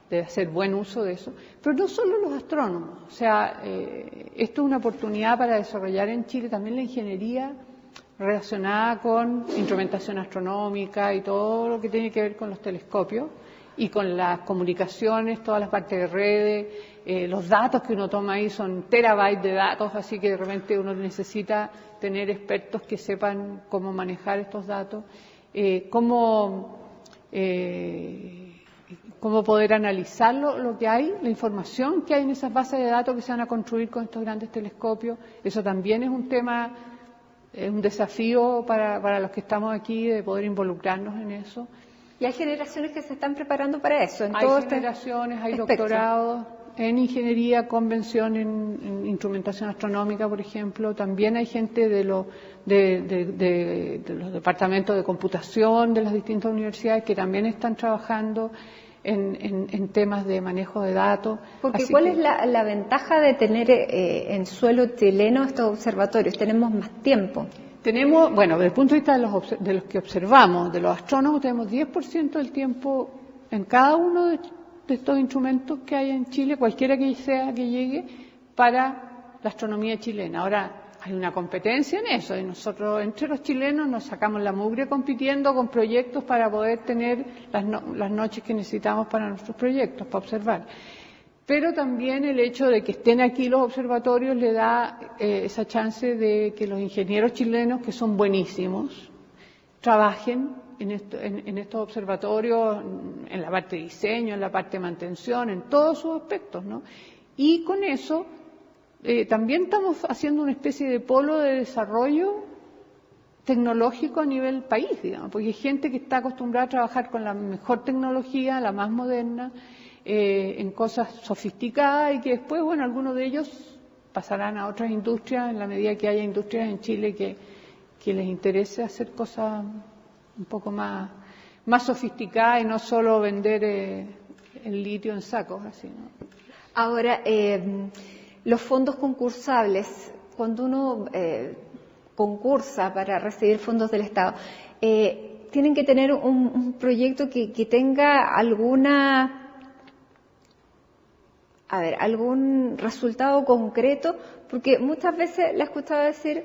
de hacer buen uso de eso. Pero no solo los astrónomos, o sea, esto es una oportunidad para desarrollar en Chile también la ingeniería relacionada con instrumentación astronómica y todo lo que tiene que ver con los telescopios y con las comunicaciones, todas las partes de redes. Los datos que uno toma ahí son terabytes de datos, así que de repente uno necesita tener expertos que sepan cómo manejar estos datos, cómo poder analizar lo que hay, la información que hay en esas bases de datos que se van a construir con estos grandes telescopios. Eso también es un tema, un desafío para los que estamos aquí de poder involucrarnos en eso. Y hay generaciones que se están preparando para eso. Hay generaciones, hay doctorados en ingeniería, convención en instrumentación astronómica, por ejemplo. También hay gente de los departamentos de computación de las distintas universidades que también están trabajando en temas de manejo de datos. Porque ¿cuál es la ventaja de tener en suelo chileno estos observatorios? Tenemos más tiempo. Tenemos, bueno, desde el punto de vista de los que observamos, de los astrónomos, tenemos 10% del tiempo en cada uno de estos instrumentos que hay en Chile, cualquiera que sea que llegue, para la astronomía chilena. Ahora, hay una competencia en eso, y nosotros entre los chilenos nos sacamos la mugre compitiendo con proyectos para poder tener las noches que necesitamos para nuestros proyectos, para observar. Pero también el hecho de que estén aquí los observatorios le da esa chance de que los ingenieros chilenos, que son buenísimos, trabajen en estos observatorios, en la parte de diseño, en la parte de mantención, en todos sus aspectos, ¿no? Y con eso también estamos haciendo una especie de polo de desarrollo tecnológico a nivel país, digamos, porque hay gente que está acostumbrada a trabajar con la mejor tecnología, la más moderna, en cosas sofisticadas, y que después, bueno, algunos de ellos pasarán a otras industrias en la medida que haya industrias en Chile que les interese hacer cosas un poco más sofisticadas y no solo vender el litio en sacos, así, ¿no? Ahora, los fondos concursables, cuando uno concursa para recibir fondos del Estado, tienen que tener un proyecto que tenga algún resultado concreto, porque muchas veces le he escuchado decir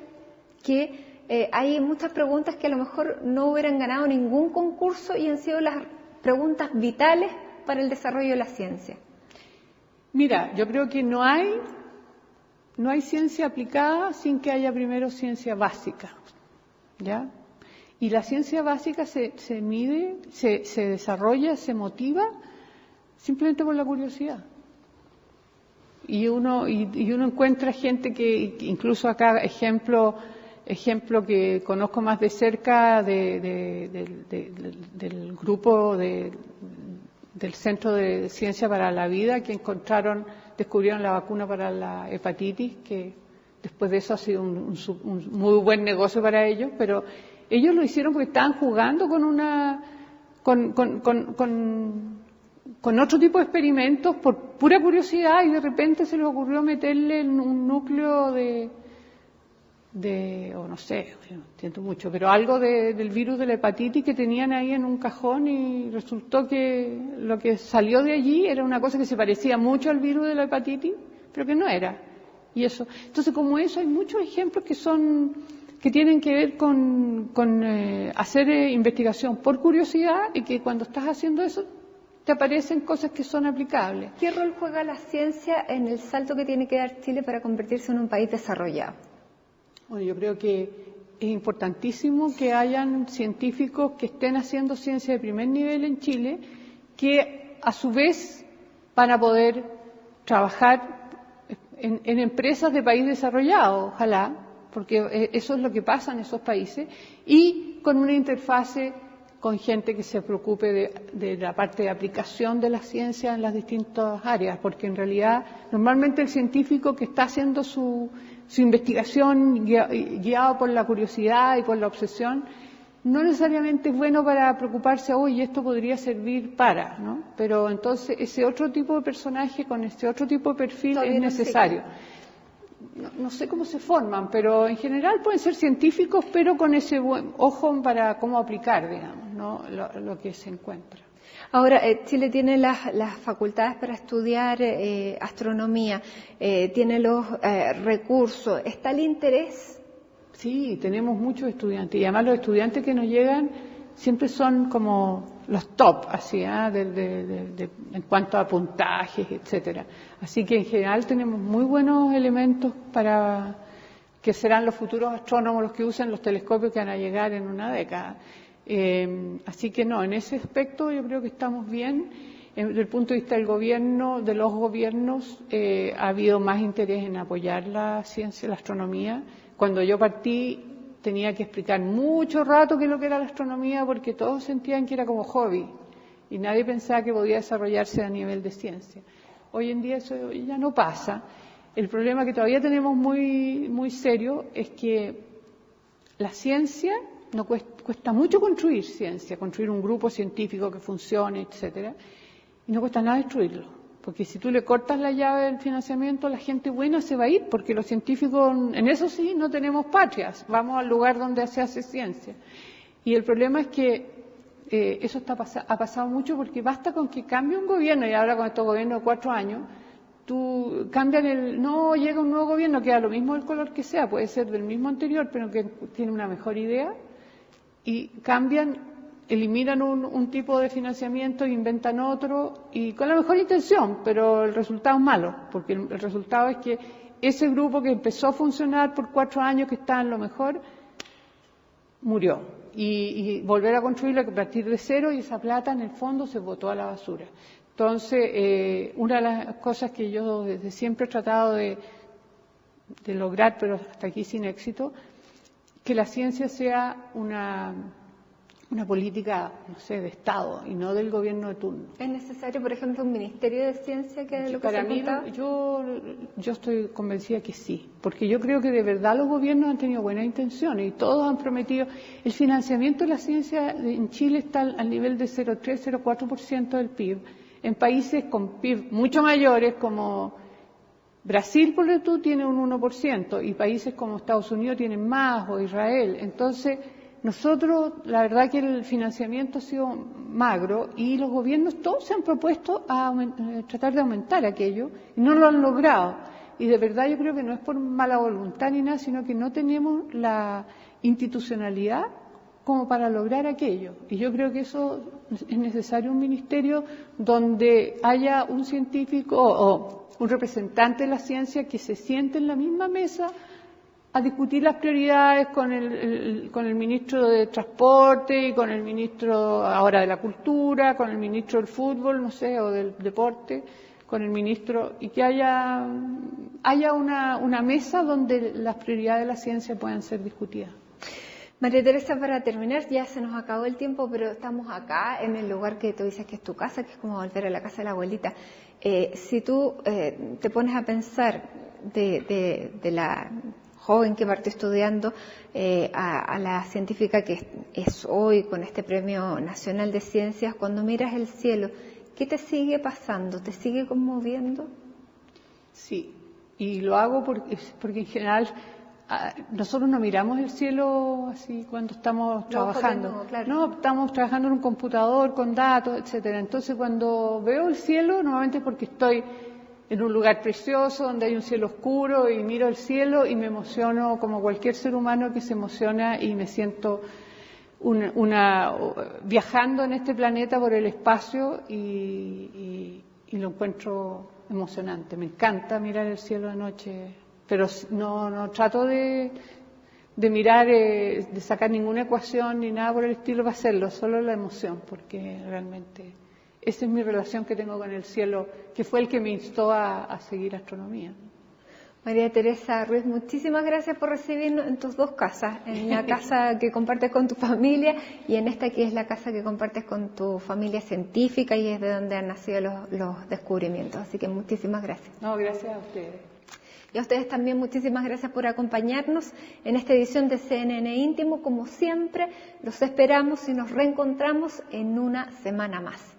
que hay muchas preguntas que a lo mejor no hubieran ganado ningún concurso y han sido las preguntas vitales para el desarrollo de la ciencia. Mira, yo creo que no hay ciencia aplicada sin que haya primero ciencia básica, ¿ya? Y la ciencia básica se mide, se desarrolla, se motiva simplemente por la curiosidad. Y uno encuentra gente que, incluso acá, ejemplo que conozco más de cerca del grupo del Centro de Ciencia para la Vida, que descubrieron la vacuna para la hepatitis, que después de eso ha sido un muy buen negocio para ellos, pero ellos lo hicieron porque estaban jugando con otro tipo de experimentos por pura curiosidad, y de repente se les ocurrió meterle en un núcleo o no sé, no entiendo mucho, pero algo del virus de la hepatitis que tenían ahí en un cajón, y resultó que lo que salió de allí era una cosa que se parecía mucho al virus de la hepatitis, pero que no era. Y eso, entonces, como eso, hay muchos ejemplos que que tienen que ver con hacer investigación por curiosidad y que cuando estás haciendo eso te aparecen cosas que son aplicables. ¿Qué rol juega la ciencia en el salto que tiene que dar Chile para convertirse en un país desarrollado? Bueno, yo creo que es importantísimo que hayan científicos que estén haciendo ciencia de primer nivel en Chile, que a su vez van a poder trabajar en empresas de país desarrollado, ojalá, porque eso es lo que pasa en esos países, y con una interfase con gente que se preocupe de la parte de aplicación de la ciencia en las distintas áreas, porque en realidad normalmente el científico que está haciendo su investigación guiado por la curiosidad y por la obsesión, no necesariamente es bueno para preocuparse, oye, esto podría servir para, ¿no? Pero entonces ese otro tipo de personaje con ese otro tipo de perfil todavía es necesario. No sé cómo se forman, pero en general pueden ser científicos, pero con ese buen ojo para cómo aplicar, digamos, ¿no? lo que se encuentra. Ahora, Chile tiene las facultades para estudiar astronomía, tiene los recursos, ¿está el interés? Sí, tenemos muchos estudiantes y además los estudiantes que nos llegan siempre son como los top, así, en cuanto a puntajes, etcétera. Así que en general tenemos muy buenos elementos para que serán los futuros astrónomos los que usen los telescopios que van a llegar en una década. Así que no, en ese aspecto yo creo que estamos bien. Desde el punto de vista del gobierno, de los gobiernos, ha habido más interés en apoyar la ciencia, la astronomía. Cuando yo partí tenía que explicar mucho rato qué es lo que era la astronomía porque todos sentían que era como hobby y nadie pensaba que podía desarrollarse a nivel de ciencia. Hoy en día eso ya no pasa. El problema que todavía tenemos muy, muy serio es que la ciencia no cuesta mucho construir ciencia, construir un grupo científico que funcione, etcétera, y no cuesta nada destruirlo. Porque si tú le cortas la llave del financiamiento, la gente buena se va a ir, porque los científicos, en eso sí, no tenemos patrias, vamos al lugar donde se hace ciencia. Y el problema es que eso ha pasado mucho porque basta con que cambie un gobierno, y ahora con estos gobiernos de 4 años, tú cambian no llega un nuevo gobierno, queda lo mismo el color que sea, puede ser del mismo anterior, pero que tiene una mejor idea, y eliminan un tipo de financiamiento, inventan otro, y con la mejor intención, pero el resultado es malo, porque el resultado es que ese grupo que empezó a funcionar por 4 años, que estaba en lo mejor, murió. Y volver a construirlo a partir de cero, y esa plata en el fondo se botó a la basura. Entonces, una de las cosas que yo desde siempre he tratado de lograr, pero hasta aquí sin éxito, que la ciencia sea una política, no sé, de Estado y no del gobierno de turno. ¿Es necesario, por ejemplo, un ministerio de ciencia que lo que para se mí, yo estoy convencida que sí, porque yo creo que de verdad los gobiernos han tenido buenas intenciones y todos han prometido. El financiamiento de la ciencia en Chile está al nivel de 0,3-0,4% del PIB. En países con PIB mucho mayores como Brasil, por ejemplo, tiene un 1%, y países como Estados Unidos tienen más, o Israel. Entonces, nosotros, la verdad que el financiamiento ha sido magro y los gobiernos todos se han propuesto a tratar de aumentar aquello y no lo han logrado. Y de verdad yo creo que no es por mala voluntad ni nada, sino que no tenemos la institucionalidad como para lograr aquello. Y yo creo que eso es necesario, un ministerio donde haya un científico o un representante de la ciencia que se siente en la misma mesa a discutir las prioridades con el ministro de Transporte y con el ministro ahora de la Cultura, con el ministro del Fútbol, no sé, o del Deporte, con el ministro, y que haya una mesa donde las prioridades de la ciencia puedan ser discutidas. María Teresa, para terminar, ya se nos acabó el tiempo, pero estamos acá en el lugar que tú dices que es tu casa, que es como volver a la casa de la abuelita. Si tú te pones a pensar de la joven que partió estudiando a la científica que es hoy con este Premio Nacional de Ciencias, cuando miras el cielo, ¿qué te sigue pasando? ¿Te sigue conmoviendo? Sí, y lo hago porque en general nosotros no miramos el cielo así cuando estamos trabajando. Claro. No, estamos trabajando en un computador con datos, etcétera. Entonces, cuando veo el cielo, normalmente porque estoy en un lugar precioso donde hay un cielo oscuro y miro el cielo y me emociono como cualquier ser humano que se emociona y me siento viajando en este planeta por el espacio y lo encuentro emocionante. Me encanta mirar el cielo de noche, pero no trato de mirar, de sacar ninguna ecuación ni nada por el estilo para hacerlo, solo la emoción, porque realmente esa es mi relación que tengo con el cielo, que fue el que me instó a seguir astronomía. María Teresa Ruiz, muchísimas gracias por recibirnos en tus dos casas, en la casa que compartes con tu familia y en esta que es la casa que compartes con tu familia científica y es de donde han nacido los descubrimientos. Así que muchísimas gracias. No, gracias a ustedes. Y a ustedes también muchísimas gracias por acompañarnos en esta edición de CNN Íntimo. Como siempre, los esperamos y nos reencontramos en una semana más.